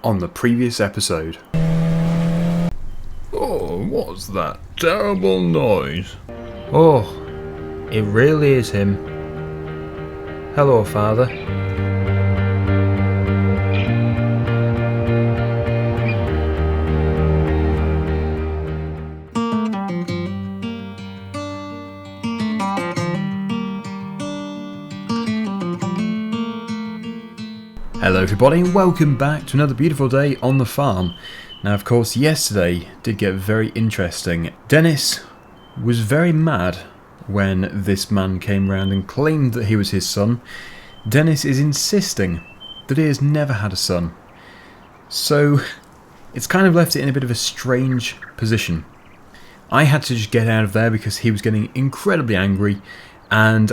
on the previous episode. Oh, what's that terrible noise? Oh, it really is him. Hello, Father. Hello everybody and welcome back to another beautiful day on the farm. Now of course yesterday did get very interesting. Dennis was very mad when this man came round and claimed that he was his son. Dennis is insisting that he has never had a son. So it's kind of left it in a bit of a strange position. I had to just get out of there because he was getting incredibly angry and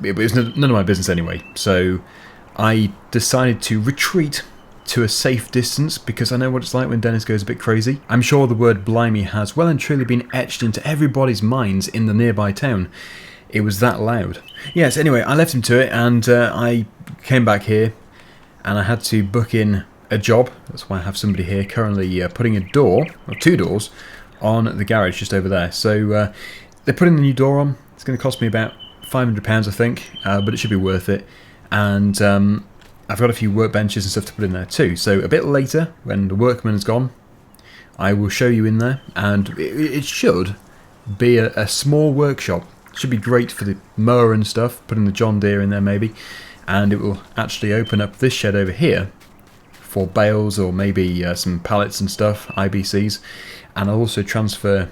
it was none of my business anyway. So I decided to retreat to a safe distance because I know what it's like when Dennis goes a bit crazy. I'm sure the word blimey has well and truly been etched into everybody's minds in the nearby town. It was that loud. Yes, anyway, I left him to it and I came back here and I had to book in a job. That's why I have somebody here currently putting a door, or two doors, on the garage just over there. So they're putting the new door on. It's going to cost me about £500 I think, but it should be worth it. And I've got a few workbenches and stuff to put in there too. So a bit later, when the workman is gone, I will show you in there. And it should be a small workshop. It should be great for the mower and stuff, putting the John Deere in there maybe. And it will actually open up this shed over here for bales or maybe some pallets and stuff, IBCs. And I'll also transfer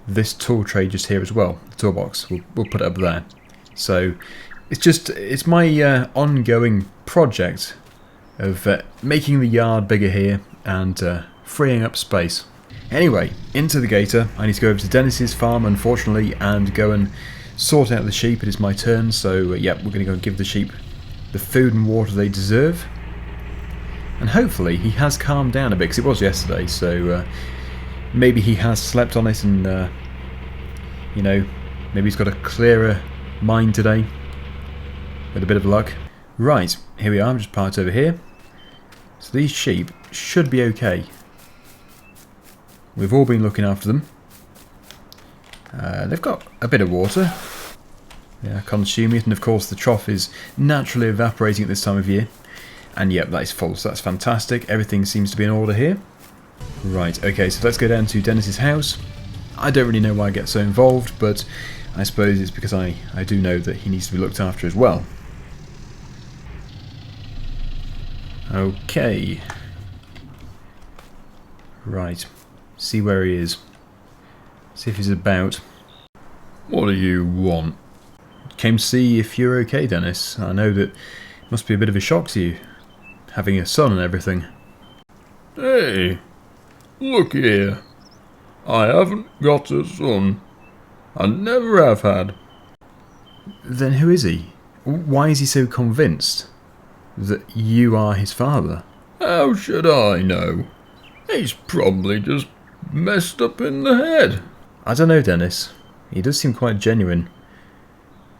this tool tray just here as well, the toolbox. We'll put it up there. So it's my ongoing project of making the yard bigger here and freeing up space. Anyway, into the gator. I need to go over to Dennis's farm, unfortunately, and go and sort out the sheep. It is my turn, so yeah, we're going to go and give the sheep the food and water they deserve. And hopefully he has calmed down a bit, because it was yesterday, so maybe he has slept on it and, you know, maybe he's got a clearer mind today. With a bit of luck. Right, here we are, I'm just parked over here. So these sheep should be okay. We've all been looking after them. They've got a bit of water. They are consuming it, and of course the trough is naturally evaporating at this time of year. And yep, that is full, so that's fantastic. Everything seems to be in order here. Right, okay, so let's go down to Dennis's house. I don't really know why I get so involved, but I suppose it's because I do know that he needs to be looked after as well. Okay. Right. See where he is. See if he's about. What do you want? Came to see if you're okay, Dennis. I know that it must be a bit of a shock to you, having a son and everything. Hey, look here. I haven't got a son. I never have had. Then who is he? Why is he so convinced that you are his father? How should I know? He's probably just messed up in the head. I don't know, Dennis. He does seem quite genuine.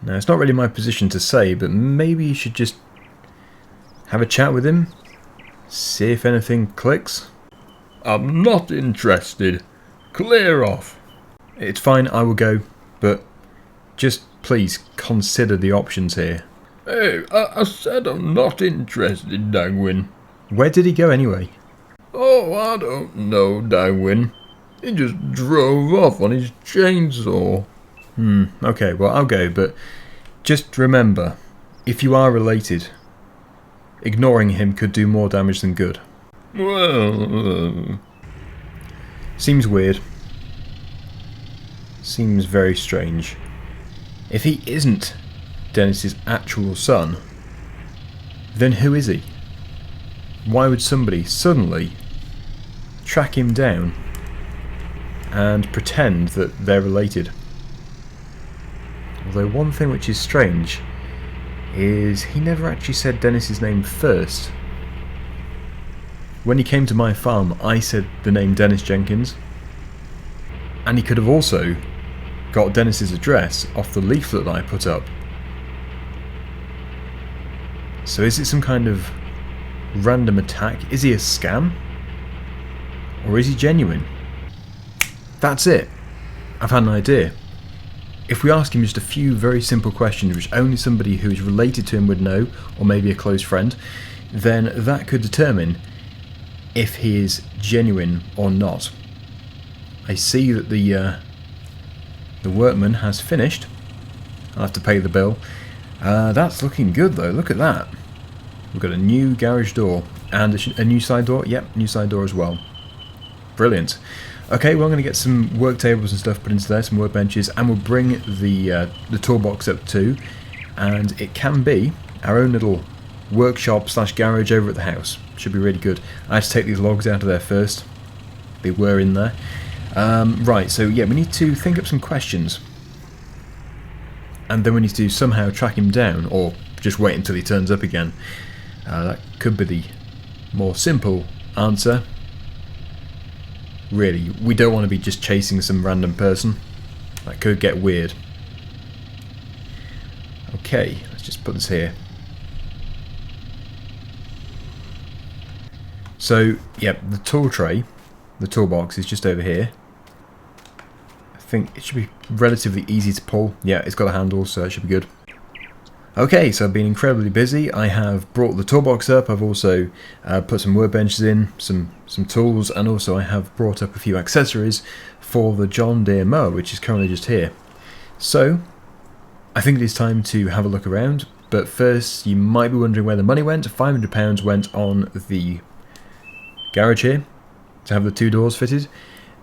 Now, it's not really my position to say, but maybe you should just have a chat with him. See if anything clicks. I'm not interested. Clear off. It's fine, I will go, but just please consider the options here. Hey, I said I'm not interested, Daggerwin. Where did he go anyway? Oh, I don't know, Daggerwin. He just drove off on his chainsaw. Okay, well I'll go, but just remember, if you are related, ignoring him could do more damage than good. Well, Seems weird. Seems very strange. If he isn't Dennis's actual son, then who is he? Why would somebody suddenly track him down and pretend that they're related? Although one thing which is strange is he never actually said Dennis's name first. When he came to my farm, I said the name Dennis Jenkins, and he could have also got Dennis's address off the leaflet that I put up. So is it some kind of random attack? Is he a scam? Or is he genuine? That's it. I've had an idea. If we ask him just a few very simple questions which only somebody who is related to him would know, or maybe a close friend, then that could determine if he is genuine or not. I see that the workman has finished. I'll have to pay the bill. That's looking good though, look at that. We've got a new garage door and a new side door. Yep, new side door as well. Brilliant. Okay, well I'm going to get some work tables and stuff put into there, some workbenches, and we'll bring the toolbox up too, and it can be our own little workshop slash garage over at the house. Should be really good. I had to take these logs out of there first. They were in there. Right, so yeah, we need to think up some questions. And then we need to somehow track him down, or just wait until he turns up again. That could be the more simple answer. Really, we don't want to be just chasing some random person. That could get weird. Okay, let's just put this here. So, yep, the tool tray, the toolbox is just over here. I think it should be relatively easy to pull. Yeah, it's got a handle, so it should be good. Okay, so I've been incredibly busy. I have brought the toolbox up. I've also put some workbenches in, some tools, and also I have brought up a few accessories for the John Deere mower, which is currently just here. So, I think it is time to have a look around. But first, you might be wondering where the money went. £500 went on the garage here to have the 2 doors fitted,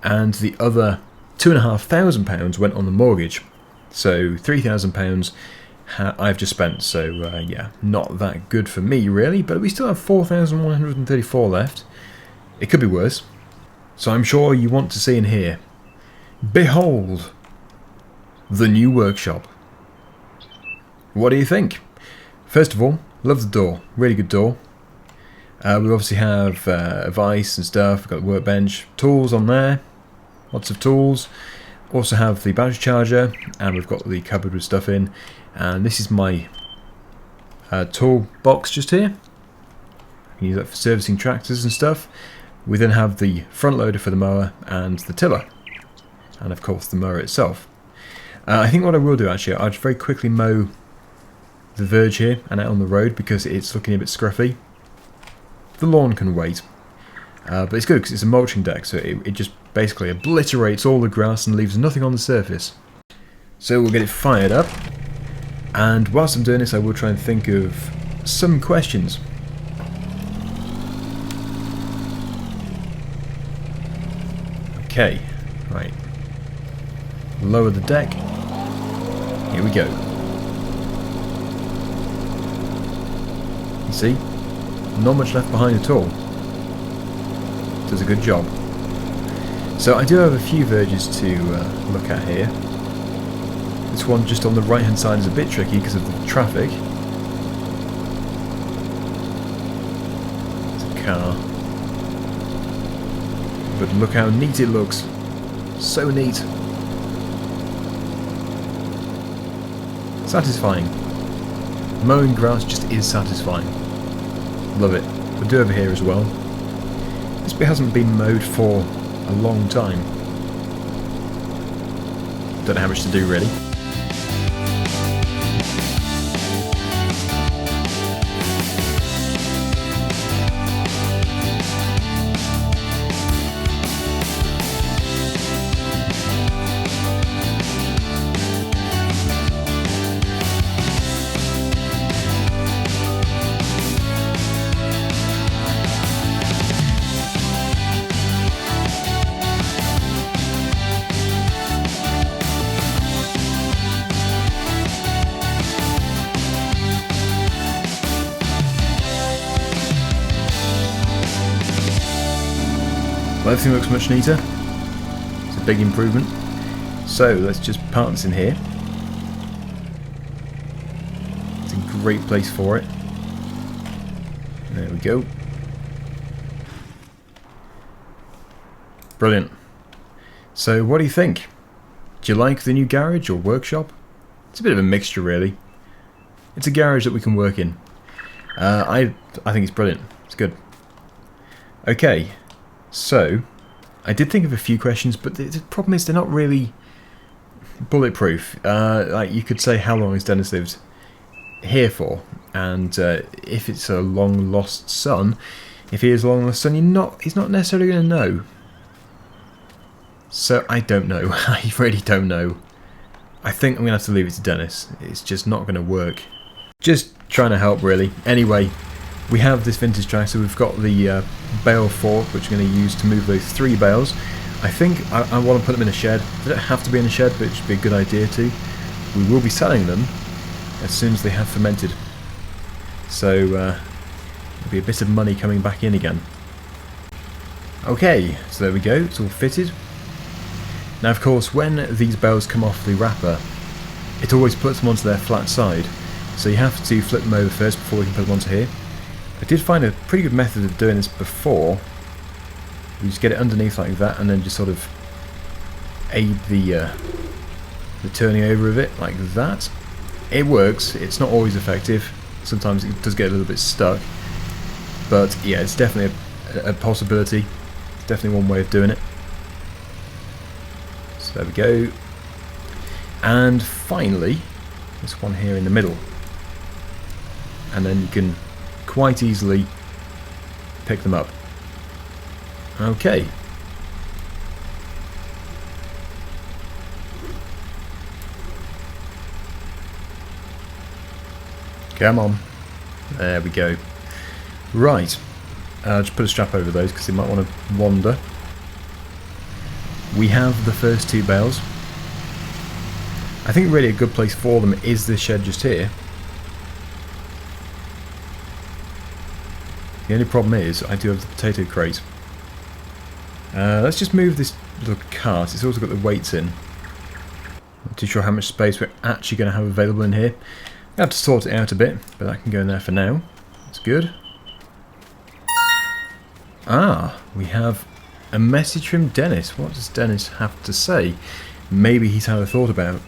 and the other £2,500 went on the mortgage. So £3,000 I've just spent, so yeah, not that good for me really, but we still have 4,134 left. It could be worse, so I'm sure you want to see and hear. Behold, the new workshop. What do you think? First of all, love the door, really good door. We obviously have a vise and stuff, we've got the workbench, tools on there, lots of tools. Also have the battery charger, and we've got the cupboard with stuff in. And this is my tool box just here. I can use that for servicing tractors and stuff. We then have the front loader for the mower and the tiller. And of course the mower itself. I think what I will do actually, I'll just very quickly mow the verge here and out on the road because it's looking a bit scruffy. The lawn can wait. But it's good because it's a mulching deck, so it just basically obliterates all the grass and leaves nothing on the surface. So we'll get it fired up. And whilst I'm doing this, I will try and think of some questions. Okay, right. Lower the deck. Here we go. You see? Not much left behind at all. Does a good job. So I do have a few verges to look at here. This one just on the right hand side is a bit tricky because of the traffic. It's a car. But look how neat it looks. So neat. Satisfying. Mowing grass just is satisfying. Love it. We'll do over here as well. This bit hasn't been mowed for a long time. Don't know how much to do really. Well, everything looks much neater. It's a big improvement. So let's just park this in here. It's a great place for it. There we go. Brilliant. So what do you think? Do you like the new garage or workshop? It's a bit of a mixture really. It's a garage that we can work in. I think it's brilliant. It's good. Okay. So, I did think of a few questions, but the problem is they're not really bulletproof. Like, you could say, how long has Dennis lived here for? And if it's a long lost son, if he is a long lost son, he's not necessarily going to know. So I don't know. I really don't know. I think I'm going to have to leave it to Dennis. It's just not going to work. Just trying to help, really. Anyway, we have this vintage tractor. We've got the bale fork, which we're going to use to move those 3 bales. I think I want to put them in a shed. They don't have to be in a shed, but it should be a good idea to. We will be selling them as soon as they have fermented. So there'll be a bit of money coming back in again. Okay, so there we go. It's all fitted. Now, of course, when these bales come off the wrapper, it always puts them onto their flat side. So you have to flip them over first before we can put them onto here. I did find a pretty good method of doing this before. You just get it underneath like that, and then just sort of aid the turning over of it like that. It works. It's not always effective. Sometimes it does get a little bit stuck. But yeah, it's definitely a possibility. It's definitely one way of doing it. So there we go. And finally, this one here in the middle. And then you can quite easily pick them up. Okay. Come on. There we go. Right. Just put a strap over those because they might want to wander. We have the first 2 bales. I think really a good place for them is this shed just here. The only problem is I do have the potato crate. Let's just move this little cart. It's also got the weights in. Not too sure how much space we're actually going to have available in here. I have to sort it out a bit, but that can go in there for now. That's good. Ah, we have a message from Dennis. What does Dennis have to say? Maybe he's had a thought about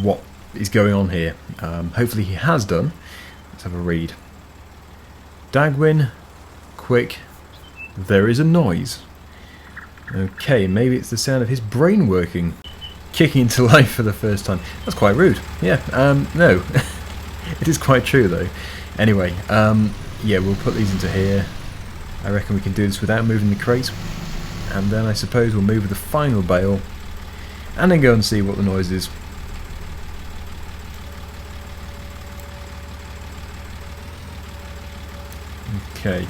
what is going on here. Hopefully he has done. Let's have a read. Daggerwin, quick. There is a noise. Okay, maybe it's the sound of his brain working. Kicking into life for the first time. That's quite rude. Yeah, no. It is quite true though. Anyway, yeah, we'll put these into here. I reckon we can do this without moving the crate. And then I suppose we'll move the final bale. And then go and see what the noise is. Okay.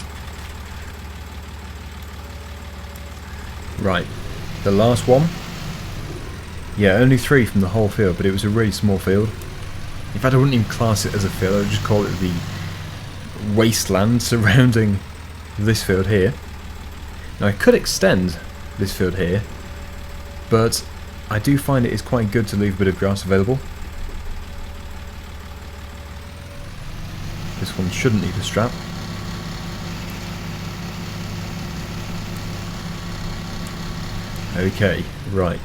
Right. The last one. Yeah, only 3 from the whole field, but it was a really small field. In fact, I wouldn't even class it as a field, I would just call it the wasteland surrounding this field here. Now, I could extend this field here, but I do find it is quite good to leave a bit of grass available. This one shouldn't need a strap. Okay, right.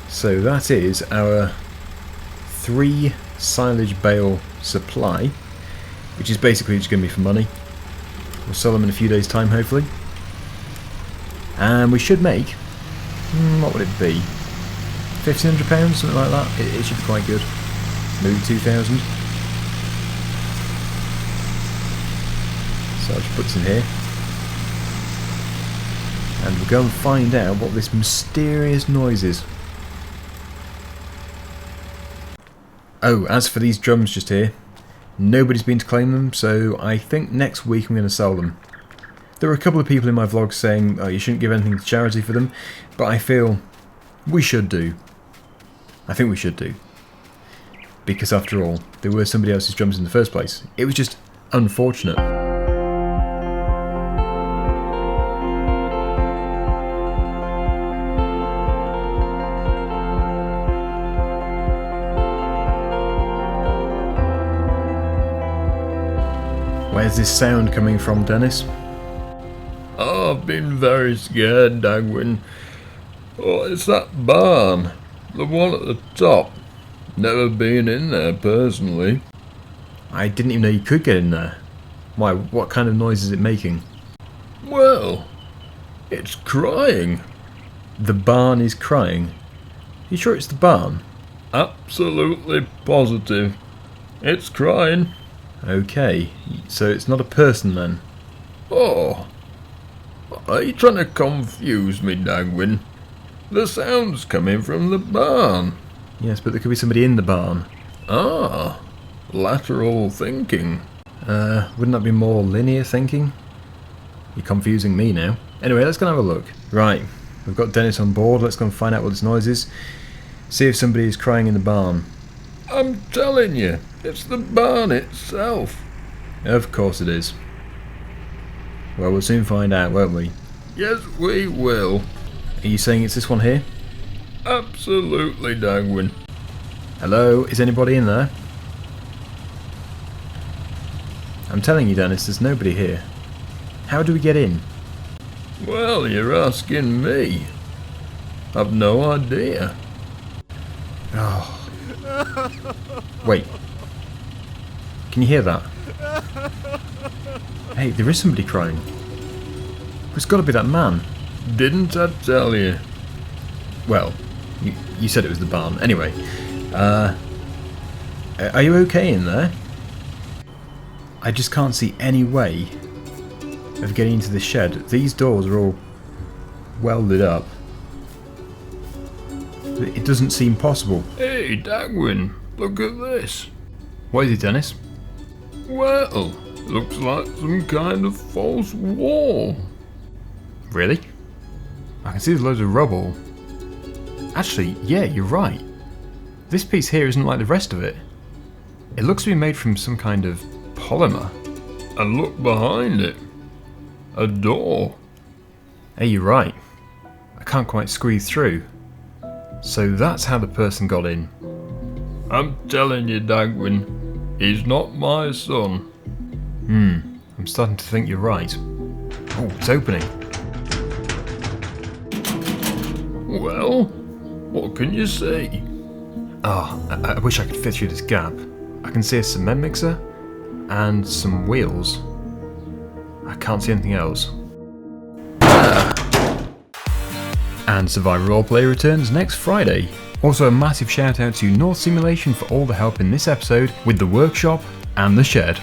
So that is our 3 silage bale supply, which is basically just going to be for money. We'll sell them in a few days' time, hopefully. And we should make, what would it be? £1,500, something like that. It should be quite good. Maybe 2,000. So I'll just put this in here. And we'll go and find out what this mysterious noise is. Oh, as for these drums just here, nobody's been to claim them, so I think next week I'm going to sell them. There were a couple of people in my vlog saying, oh, you shouldn't give anything to charity for them, but I feel we should do. I think we should do. Because after all, they were somebody else's drums in the first place. It was just unfortunate. Where's this sound coming from, Dennis? I've been very scared, Daggerwin. Oh, it's that barn. The one at the top. Never been in there, personally. I didn't even know you could get in there. Why, what kind of noise is it making? Well, It's crying. The barn is crying. You sure it's the barn? Absolutely positive. It's crying. Okay, so it's not a person then? Oh. Are you trying to confuse me, Daggerwin? The sound's coming from the barn. Yes, but there could be somebody in the barn. Ah. Lateral thinking. Wouldn't that be more linear thinking? You're confusing me now. Anyway, let's go and have a look. Right, we've got Dennis on board. Let's go and find out what this noise is. See if somebody is crying in the barn. I'm telling you, it's the barn itself. Of course it is. Well, we'll soon find out, won't we? Yes, we will. Are you saying it's this one here? Absolutely, Daggerwin. Hello, is anybody in there? I'm telling you, Dennis, there's nobody here. How do we get in? Well, you're asking me. I've no idea. Oh. Wait. Can you hear that? Hey, there is somebody crying. It's got to be that man. Didn't I tell you? Well, you said it was the barn. Anyway, are you okay in there? I just can't see any way of getting into the shed. These doors are all welded up. It doesn't seem possible. Hey, Daggerwin, look at this. What is it, Dennis? Well, looks like some kind of false wall. Really? I can see there's loads of rubble. Actually, yeah, you're right. This piece here isn't like the rest of it. It looks to be made from some kind of polymer. And look behind it. A door. Hey, you're right. I can't quite squeeze through. So that's how the person got in. I'm telling you, Daggerwin, he's not my son. I'm starting to think you're right. Oh, it's opening. Well, what can you see? Oh, I wish I could fit through this gap. I can see a cement mixer and some wheels. I can't see anything else. And Survivor Roleplay returns next Friday. Also a massive shout out to North Simulation for all the help in this episode with the workshop and the shed.